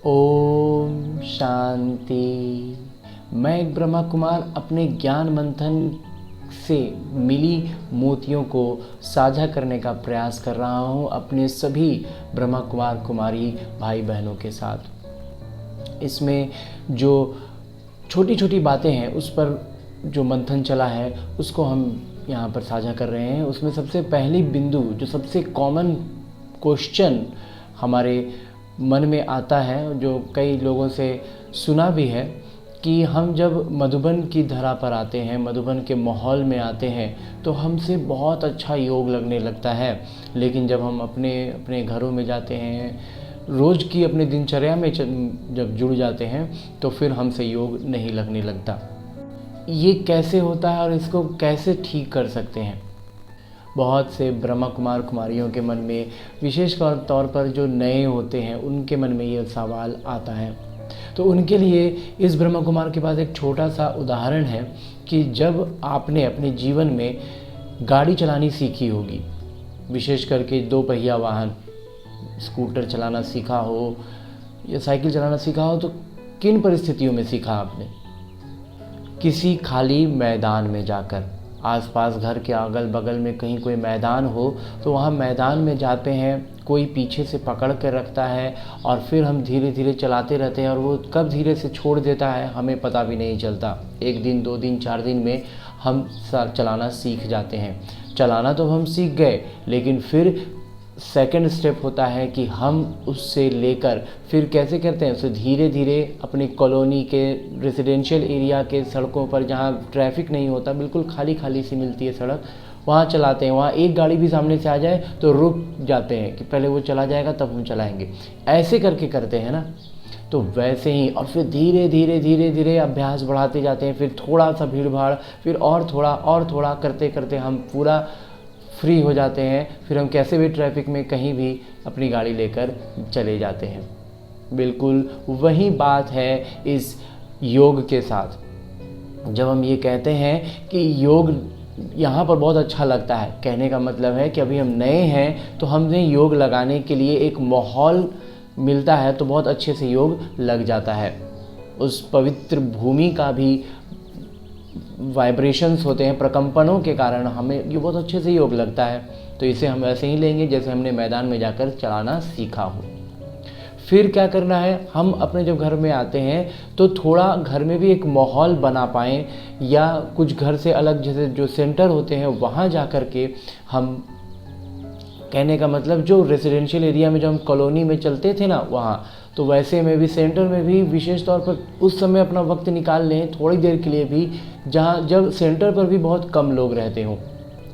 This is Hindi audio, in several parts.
ओम शांति। मैं एक ब्रह्मा कुमार अपने ज्ञान मंथन से मिली मोतियों को साझा करने का प्रयास कर रहा हूँ अपने सभी ब्रह्मा कुमार कुमारी भाई बहनों के साथ। इसमें जो छोटी छोटी बातें हैं उस पर जो मंथन चला है उसको हम यहाँ पर साझा कर रहे हैं। उसमें सबसे पहली बिंदु जो सबसे कॉमन क्वेश्चन हमारे मन में आता है, जो कई लोगों से सुना भी है, कि हम जब मधुबन की धरा पर आते हैं, मधुबन के माहौल में आते हैं तो हमसे बहुत अच्छा योग लगने लगता है, लेकिन जब हम अपने अपने घरों में जाते हैं, रोज़ की अपने दिनचर्या में जब जुड़ जाते हैं तो फिर हमसे योग नहीं लगने लगता। ये कैसे होता है और इसको कैसे ठीक कर सकते हैं? बहुत से ब्रह्मा कुमार कुमारियों के मन में, विशेष तौर पर जो नए होते हैं उनके मन में ये सवाल आता है। तो उनके लिए इस ब्रह्मा कुमार के पास एक छोटा सा उदाहरण है कि जब आपने अपने जीवन में गाड़ी चलानी सीखी होगी, विशेष करके 2 पहिया वाहन, स्कूटर चलाना सीखा हो या साइकिल चलाना सीखा हो, तो किन परिस्थितियों में सीखा आपने? किसी खाली मैदान में जाकर, आसपास घर के अगल बगल में कहीं कोई मैदान हो तो वहाँ मैदान में जाते हैं, कोई पीछे से पकड़ कर रखता है और फिर हम धीरे धीरे चलाते रहते हैं और वो कब धीरे से छोड़ देता है हमें पता भी नहीं चलता। 1 दिन 2 दिन 4 दिन में हम चलाना सीख जाते हैं। चलाना तो हम सीख गए, लेकिन फिर सेकंड स्टेप होता है कि हम उससे लेकर फिर कैसे करते हैं, उसे धीरे धीरे अपनी कॉलोनी के रेजिडेंशियल एरिया के सड़कों पर, जहाँ ट्रैफिक नहीं होता, बिल्कुल खाली खाली सी मिलती है सड़क, वहाँ चलाते हैं। वहाँ एक गाड़ी भी सामने से आ जाए तो रुक जाते हैं कि पहले वो चला जाएगा तब हम चलाएंगे। ऐसे करके करते हैं ना, तो वैसे ही और फिर धीरे धीरे धीरे धीरे अभ्यास बढ़ाते जाते हैं। फिर थोड़ा सा भीड़ भाड़, फिर और थोड़ा करते करते हम पूरा फ्री हो जाते हैं। फिर हम कैसे भी ट्रैफिक में कहीं भी अपनी गाड़ी लेकर चले जाते हैं। बिल्कुल वही बात है इस योग के साथ। जब हम ये कहते हैं कि योग यहाँ पर बहुत अच्छा लगता है, कहने का मतलब है कि अभी हम नए हैं तो हमने योग लगाने के लिए एक माहौल मिलता है तो बहुत अच्छे से योग लग जाता है। उस पवित्र भूमि का भी वाइब्रेशंस होते हैं, प्रकंपनों के कारण हमें ये बहुत अच्छे से योग लगता है। तो इसे हम वैसे ही लेंगे जैसे हमने मैदान में जाकर चलाना सीखा हो। फिर क्या करना है, हम अपने जब घर में आते हैं तो थोड़ा घर में भी एक माहौल बना पाएँ, या कुछ घर से अलग जैसे जो सेंटर होते हैं वहाँ जा कर के हम, कहने का मतलब जो रेजिडेंशियल एरिया में जो हम कॉलोनी में चलते थे ना, वहाँ तो वैसे में भी सेंटर में भी विशेष तौर पर उस समय अपना वक्त निकाल लें थोड़ी देर के लिए भी, जहाँ जब सेंटर पर भी बहुत कम लोग रहते हों,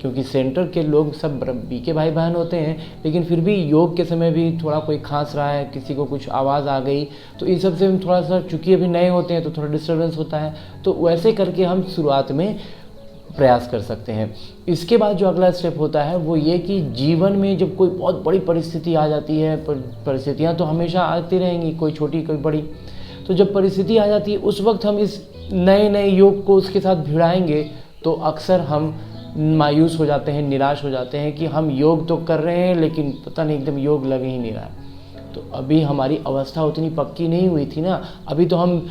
क्योंकि सेंटर के लोग सब बीके भाई बहन होते हैं, लेकिन फिर भी योग के समय भी थोड़ा कोई खांस रहा है, किसी को कुछ आवाज़ आ गई, तो इन सब से हम थोड़ा सा, चूँकि अभी नए होते हैं तो थोड़ा डिस्टर्बेंस होता है। तो वैसे करके हम शुरुआत में प्रयास कर सकते हैं। इसके बाद जो अगला स्टेप होता है वो ये कि जीवन में जब कोई बहुत बड़ी परिस्थिति आ जाती है, परिस्थितियाँ तो हमेशा आती रहेंगी, कोई छोटी कोई बड़ी, तो जब परिस्थिति आ जाती है उस वक्त हम इस नए नए योग को उसके साथ भिड़ाएंगे तो अक्सर हम मायूस हो जाते हैं, निराश हो जाते हैं कि हम योग तो कर रहे हैं लेकिन पता नहीं एकदम योग लग ही नहीं रहा है। तो अभी हमारी अवस्था उतनी पक्की नहीं हुई थी ना, अभी तो हम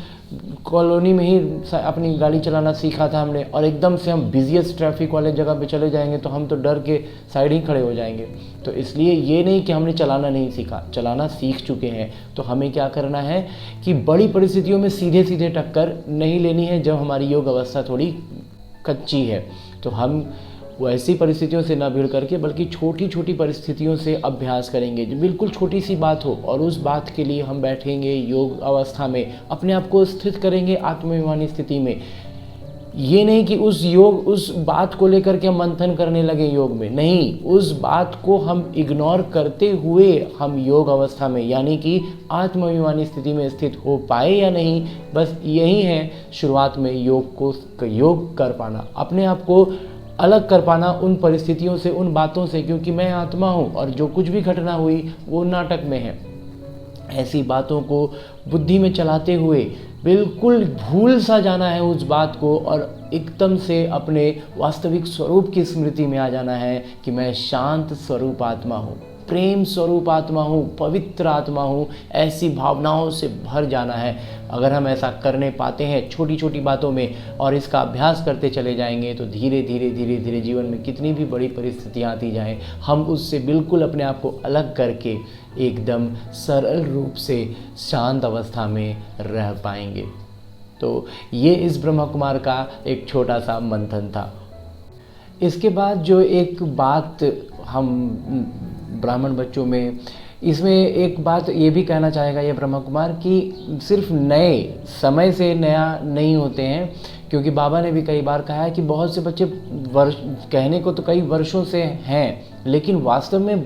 कॉलोनी में ही अपनी गाड़ी चलाना सीखा था हमने, और एकदम से हम बिजिएस्ट ट्रैफिक वाले जगह पे चले जाएंगे तो हम तो डर के साइड ही खड़े हो जाएंगे। तो इसलिए ये नहीं कि हमने चलाना नहीं सीखा, चलाना सीख चुके हैं। तो हमें क्या करना है कि बड़ी परिस्थितियों में सीधे सीधे टक्कर नहीं लेनी है जब हमारी योग अवस्था थोड़ी कच्ची है। तो हम वैसी परिस्थितियों से ना भिड़ करके बल्कि छोटी छोटी परिस्थितियों से अभ्यास करेंगे, जो बिल्कुल छोटी सी बात हो, और उस बात के लिए हम बैठेंगे योग अवस्था में, अपने आप को स्थित करेंगे आत्माभिमानी स्थिति में। ये नहीं कि उस बात को लेकर के हम मंथन करने लगे योग में, नहीं, उस बात को हम इग्नोर करते हुए हम योग अवस्था में, यानी कि आत्माभिमानी स्थिति में स्थित हो पाए या नहीं, बस यही है शुरुआत में योग कर पाना, अपने आप को अलग कर पाना उन परिस्थितियों से, उन बातों से, क्योंकि मैं आत्मा हूँ और जो कुछ भी घटना हुई वो नाटक में है। ऐसी बातों को बुद्धि में चलाते हुए बिल्कुल भूल सा जाना है उस बात को, और एकदम से अपने वास्तविक स्वरूप की स्मृति में आ जाना है कि मैं शांत स्वरूप आत्मा हूँ। प्रेम स्वरूप आत्मा हूँ, पवित्र आत्मा हूँ, ऐसी भावनाओं से भर जाना है। अगर हम ऐसा करने पाते हैं छोटी छोटी बातों में और इसका अभ्यास करते चले जाएंगे तो धीरे धीरे धीरे धीरे जीवन में कितनी भी बड़ी परिस्थितियाँ आती जाएं, हम उससे बिल्कुल अपने आप को अलग करके एकदम सरल रूप से शांत अवस्था में रह पाएंगे। तो ये इस ब्रह्मा कुमार का एक छोटा सा मंथन था। इसके बाद जो एक बात हम ब्राह्मण बच्चों में, इसमें एक बात ये भी कहना चाहेगा ये ब्रह्मा कुमार कि सिर्फ नए समय से नया नहीं होते हैं, क्योंकि बाबा ने भी कई बार कहा है कि बहुत से बच्चे कहने को तो कई वर्षों से हैं, लेकिन वास्तव में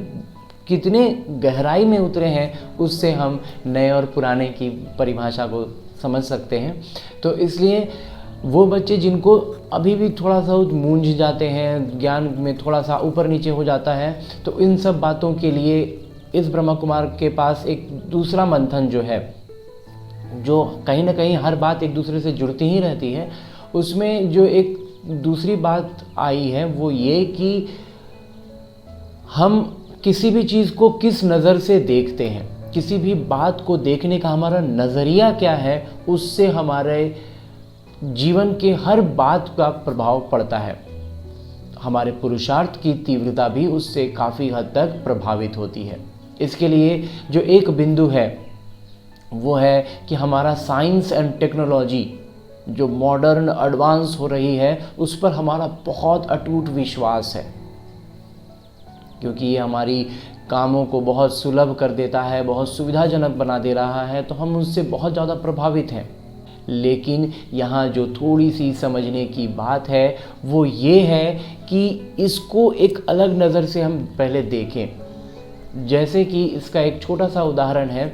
कितने गहराई में उतरे हैं उससे हम नए और पुराने की परिभाषा को समझ सकते हैं। तो इसलिए वो बच्चे जिनको अभी भी थोड़ा सा मूंझ जाते हैं, ज्ञान में थोड़ा सा ऊपर नीचे हो जाता है, तो इन सब बातों के लिए इस ब्रह्मा कुमार के पास एक दूसरा मंथन जो है, जो कहीं ना कहीं हर बात एक दूसरे से जुड़ती ही रहती है, उसमें जो एक दूसरी बात आई है वो ये कि हम किसी भी चीज़ को किस नज़र से देखते हैं, किसी भी बात को देखने का हमारा नज़रिया क्या है, उससे हमारे जीवन के हर बात का प्रभाव पड़ता है। हमारे पुरुषार्थ की तीव्रता भी उससे काफ़ी हद तक प्रभावित होती है। इसके लिए जो एक बिंदु है वो है कि हमारा साइंस एंड टेक्नोलॉजी जो मॉडर्न एडवांस हो रही है उस पर हमारा बहुत अटूट विश्वास है, क्योंकि ये हमारी कामों को बहुत सुलभ कर देता है, बहुत सुविधाजनक बना दे रहा है, तो हम उससे बहुत ज़्यादा प्रभावित हैं। लेकिन यहाँ जो थोड़ी सी समझने की बात है वो ये है कि इसको एक अलग नज़र से हम पहले देखें। जैसे कि इसका एक छोटा सा उदाहरण है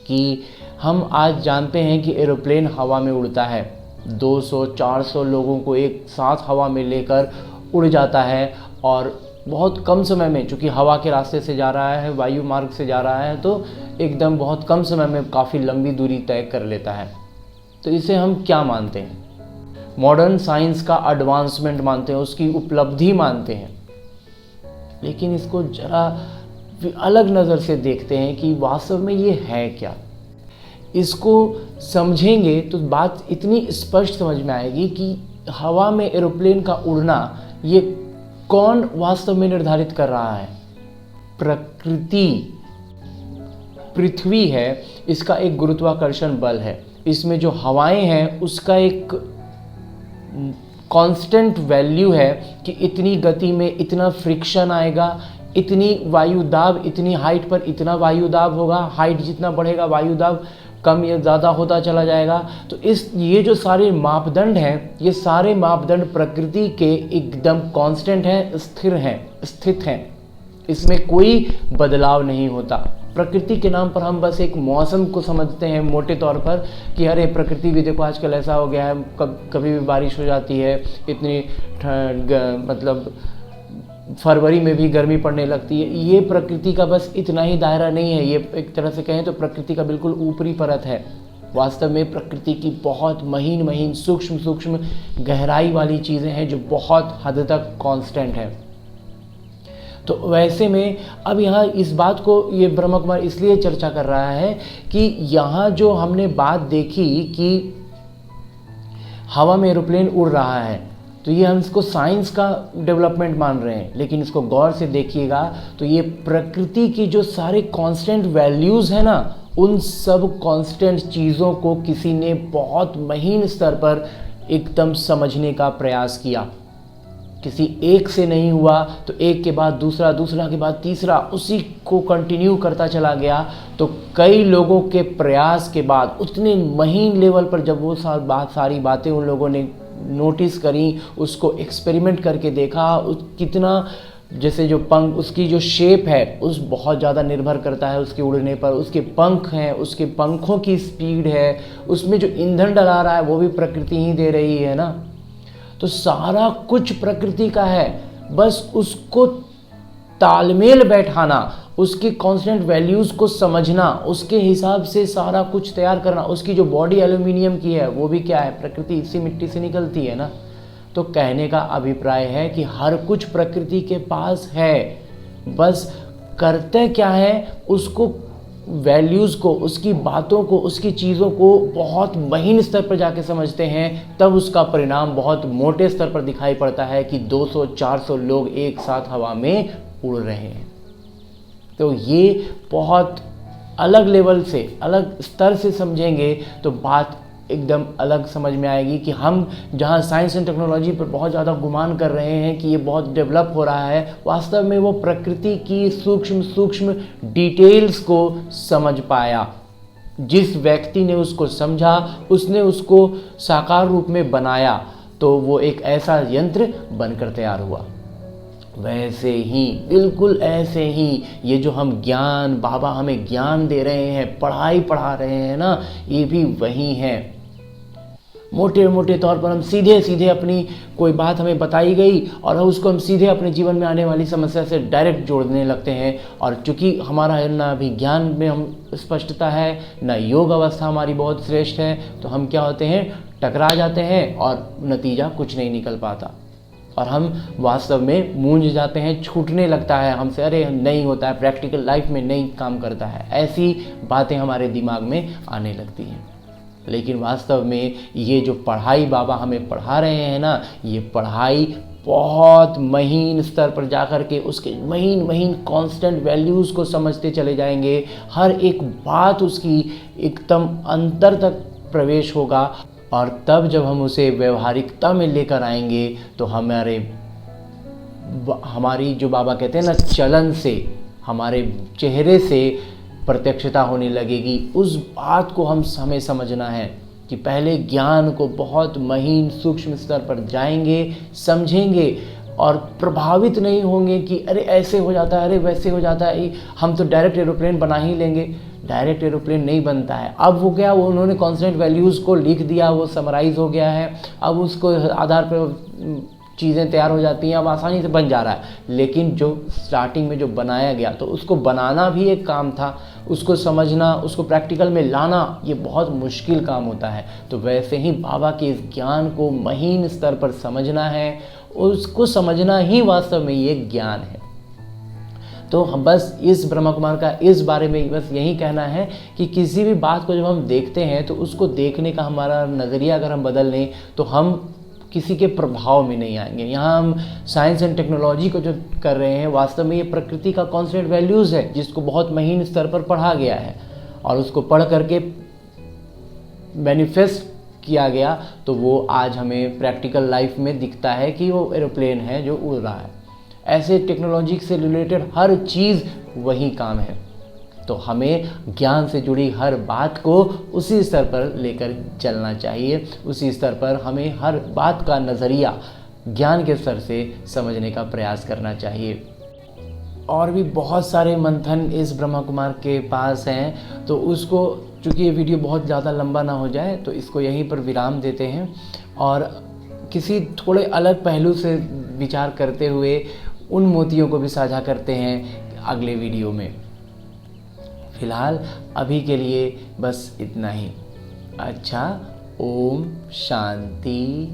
कि हम आज जानते हैं कि एरोप्लेन हवा में उड़ता है, 200-400 लोगों को एक साथ हवा में लेकर उड़ जाता है और बहुत कम समय में, चूँकि हवा के रास्ते से जा रहा है, वायु मार्ग से जा रहा है, तो एकदम बहुत कम समय में काफ़ी लंबी दूरी तय कर लेता है। तो इसे हम क्या मानते हैं? मॉडर्न साइंस का एडवांसमेंट मानते हैं, उसकी उपलब्धि मानते हैं। लेकिन इसको जरा अलग नज़र से देखते हैं कि वास्तव में ये है क्या। इसको समझेंगे तो बात इतनी स्पष्ट समझ में आएगी कि हवा में एरोप्लेन का उड़ना ये कौन वास्तव में निर्धारित कर रहा है? प्रकृति, पृथ्वी है, इसका एक गुरुत्वाकर्षण बल है। इसमें जो हवाएं हैं उसका एक कांस्टेंट वैल्यू है कि इतनी गति में इतना फ्रिक्शन आएगा, इतनी वायु दाब, इतनी हाइट पर इतना वायु दाब होगा, हाइट जितना बढ़ेगा वायु दाब कम या ज़्यादा होता चला जाएगा। तो ये जो सारे मापदंड हैं, ये सारे मापदंड प्रकृति के एकदम कांस्टेंट हैं, स्थित हैं। इसमें कोई बदलाव नहीं होता। प्रकृति के नाम पर हम बस एक मौसम को समझते हैं मोटे तौर पर कि अरे प्रकृति भी देखो आजकल ऐसा हो गया है, कभी भी बारिश हो जाती है, इतनी मतलब फरवरी में भी गर्मी पड़ने लगती है। ये प्रकृति का बस इतना ही दायरा नहीं है, ये एक तरह से कहें तो प्रकृति का बिल्कुल ऊपरी परत है। वास्तव में प्रकृति की बहुत महीन सूक्ष्म गहराई वाली चीज़ें हैं जो बहुत हद तक कांस्टेंट है। तो वैसे में अब यहाँ इस बात को ये ब्रह्मा कुमार इसलिए चर्चा कर रहा है कि यहाँ जो हमने बात देखी कि हवा में एरोप्लेन उड़ रहा है, तो ये हम इसको साइंस का डेवलपमेंट मान रहे हैं, लेकिन इसको गौर से देखिएगा तो ये प्रकृति की जो सारे कांस्टेंट वैल्यूज़ हैं ना, उन सब कांस्टेंट चीज़ों को किसी ने बहुत महीन स्तर पर एकदम समझने का प्रयास किया। किसी एक से नहीं हुआ तो एक के बाद दूसरा, दूसरा के बाद तीसरा, उसी को कंटिन्यू करता चला गया। तो कई लोगों के प्रयास के बाद उतने महीन लेवल पर जब वो सारी बातें उन लोगों ने नोटिस करी, उसको एक्सपेरिमेंट करके देखा, कितना जैसे जो पंख, उसकी जो शेप है उस बहुत ज़्यादा निर्भर करता है उसके उड़ने पर, उसके पंख हैं, उसके पंखों की स्पीड है, उसमें जो ईंधन डला रहा है वो भी प्रकृति ही दे रही है ना। तो सारा कुछ प्रकृति का है, बस उसको तालमेल बैठाना, उसकी कांस्टेंट वैल्यूज़ को समझना, उसके हिसाब से सारा कुछ तैयार करना। उसकी जो बॉडी एल्यूमिनियम की है वो भी क्या है, प्रकृति, इसी मिट्टी से निकलती है ना। तो कहने का अभिप्राय है कि हर कुछ प्रकृति के पास है, बस करते क्या है, उसको वैल्यूज़ को, उसकी बातों को, उसकी चीज़ों को बहुत महीन स्तर पर जाके समझते हैं, तब उसका परिणाम बहुत मोटे स्तर पर दिखाई पड़ता है कि 200-400 लोग एक साथ हवा में उड़ रहे हैं। तो ये बहुत अलग लेवल से, अलग स्तर से समझेंगे तो बात एकदम अलग समझ में आएगी कि हम जहाँ साइंस एंड टेक्नोलॉजी पर बहुत ज़्यादा गुमान कर रहे हैं कि ये बहुत डेवलप हो रहा है, वास्तव में वो प्रकृति की सूक्ष्म सूक्ष्म डिटेल्स को समझ पाया। जिस व्यक्ति ने उसको समझा, उसने उसको साकार रूप में बनाया, तो वो एक ऐसा यंत्र बनकर तैयार हुआ। वैसे ही, बिल्कुल ऐसे ही, ये जो हम ज्ञान, बाबा हमें ज्ञान दे रहे हैं, पढ़ाई पढ़ा रहे हैं ना, ये भी वही है। मोटे मोटे तौर पर हम सीधे सीधे अपनी कोई बात हमें बताई गई और उसको हम सीधे अपने जीवन में आने वाली समस्या से डायरेक्ट जोड़ने लगते हैं। और चूंकि हमारा ना अभी ज्ञान में हम स्पष्टता है, ना योग अवस्था हमारी बहुत श्रेष्ठ है, तो हम क्या होते हैं, टकरा जाते हैं और नतीजा कुछ नहीं निकल पाता और हम वास्तव में मूंझ जाते हैं, छूटने लगता है हमसे, अरे नहीं होता है, प्रैक्टिकल लाइफ में नहीं काम करता है, ऐसी बातें हमारे दिमाग में आने लगती हैं। लेकिन वास्तव में ये जो पढ़ाई बाबा हमें पढ़ा रहे हैं ना, ये पढ़ाई बहुत महीन स्तर पर जाकर के उसके महीन महीन कांस्टेंट वैल्यूज़ को समझते चले जाएंगे। हर एक बात उसकी एकदम अंतर तक प्रवेश होगा और तब जब हम उसे व्यवहारिकता में लेकर आएंगे तो हमारी जो बाबा कहते हैं ना, चलन से, हमारे चेहरे से प्रत्यक्षता होने लगेगी। उस बात को हमें समझना है कि पहले ज्ञान को बहुत महीन सूक्ष्म स्तर पर जाएंगे, समझेंगे और प्रभावित नहीं होंगे कि अरे ऐसे हो जाता है, अरे वैसे हो जाता है, हम तो डायरेक्ट एरोप्लेन बना ही लेंगे। डायरेक्ट एरोप्लेन नहीं बनता है। अब वो क्या, वो उन्होंने कांस्टेंट वैल्यूज़ को लिख दिया, वो समराइज़ हो गया है, अब उसको आधार पर चीज़ें तैयार हो जाती हैं, अब आसानी से बन जा रहा है। लेकिन जो स्टार्टिंग में जो बनाया गया, तो उसको बनाना भी एक काम था, उसको समझना, उसको प्रैक्टिकल में लाना, ये बहुत मुश्किल काम होता है। तो वैसे ही बाबा के इस ज्ञान को महीन स्तर पर समझना है, उसको समझना ही वास्तव में ये ज्ञान है। तो हम बस इस ब्रह्मा कुमार का इस बारे में बस यही कहना है कि किसी भी बात को जब हम देखते हैं तो उसको देखने का हमारा नज़रिया अगर हम बदल लें तो हम किसी के प्रभाव में नहीं आएंगे। यहाँ हम साइंस एंड टेक्नोलॉजी को जो कर रहे हैं, वास्तव में ये प्रकृति का कॉन्स्टेंट वैल्यूज़ है जिसको बहुत महीन स्तर पर पढ़ा गया है और उसको पढ़ करके मैनिफेस्ट किया गया, तो वो आज हमें प्रैक्टिकल लाइफ में दिखता है कि वो एरोप्लेन है जो उड़ रहा है। ऐसे टेक्नोलॉजी से रिलेटेड हर चीज़ वही काम है। तो हमें ज्ञान से जुड़ी हर बात को उसी स्तर पर लेकर चलना चाहिए, उसी स्तर पर हमें हर बात का नज़रिया ज्ञान के स्तर से समझने का प्रयास करना चाहिए। और भी बहुत सारे मंथन इस ब्रह्मा कुमार के पास हैं, तो उसको, चूँकि ये वीडियो बहुत ज़्यादा लंबा ना हो जाए, तो इसको यहीं पर विराम देते हैं और किसी थोड़े अलग पहलू से विचार करते हुए उन मोतियों को भी साझा करते हैं अगले वीडियो में। फिलहाल अभी के लिए बस इतना ही। अच्छा, ओम शांति।